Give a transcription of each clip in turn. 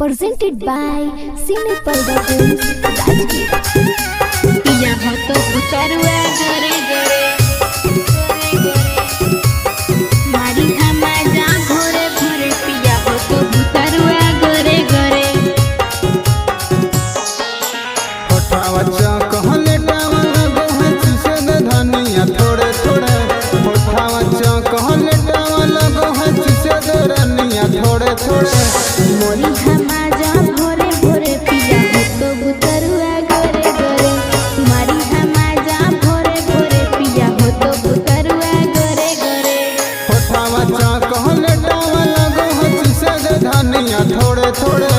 presented by Cine Parda Films, Rajgir. पिया हो तो उतरुआ गरे गरे मारी हमा जा भोरे भोरे पिया हो तो उतरुआ गरे गरे होठावा कहले टावला गोहा चुसे दे धनिया थोड़े थोड़े होठावा कहले टावला गोहा चुसे दे रनिया थोड़े थोड़े मोरी हमा जा भोरे भोरे पिया हो तो उतरुआ गरे गरे मारी हमा जा भोरे भोरे पिया हो तो उतरुआ गरे गरे होठावा कहले टावला गोहा चुसे दे धनिया थोड़े थोड़े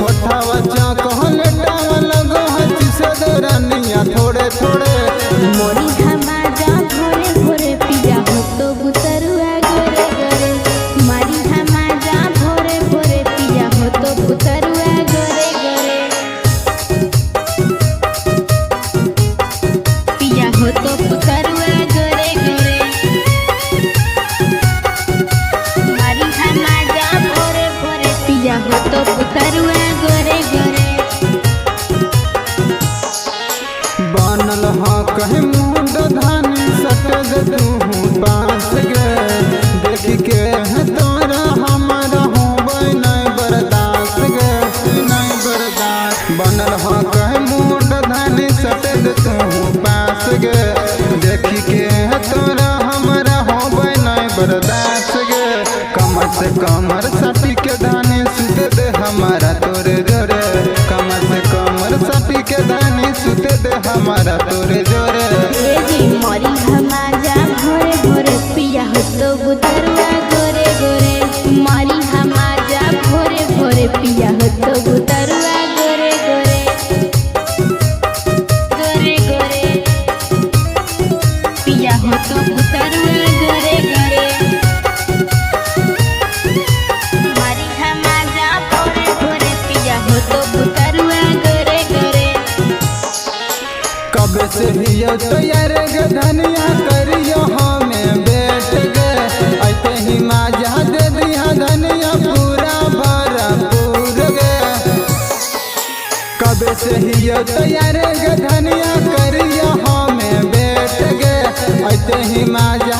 होठावा कहले टावला गोहा चुसे दे रनिया थोड़े थोड़े मोरी हमा जा भोरे भोरे पिया हो तो उतरुआ गरे गरे मारी हमा जा भोरे भोरे पिया हो तो उतरुआ गरे गरे पिया हो तो उतरुआ गरे गरे मारी हमा जा भोरे भोरे पिया हो तो उतरुआ गरे गरे बनल हाँ कहे मुंड धानी सट दे तू बांस गे देख के है तोरा हमारा हो नहीं बर्दाश्त गे नहीं बर्दाश्त बनल हाँ कहे मुंड धानी सट दे तू बांस गे देख के है तोरा हमारा हो नहीं बर्दाश्त गे कमर से कमर सटी के धानी सुत दे हमारा तोरे जोरे कमर से कमर सटी के धानी सुत दे हमारा तोरे जोरे ए जी मोरी हमा जा भोरे भोरे पिया हो तो उतरुआ गोरे गोरे मोरी हमा जा भोरे भोरे पिया हो तो उतरुआ गोरे गोरे गोरे गोरे पिया हो तो उतरुआ गोरे गोरे मोरी हमा जा भोरे भोरे पिया हो तो उतरुआ गोरे गोरे कब से हियो तैयार गे धनिया करियो हमें बैठ गे ऐते ही माजा दे दिया धनिया पूरा भरपूर गे कब से हियो तैयार गे धनिया करियो हमें बैठ गे ऐते ही माजा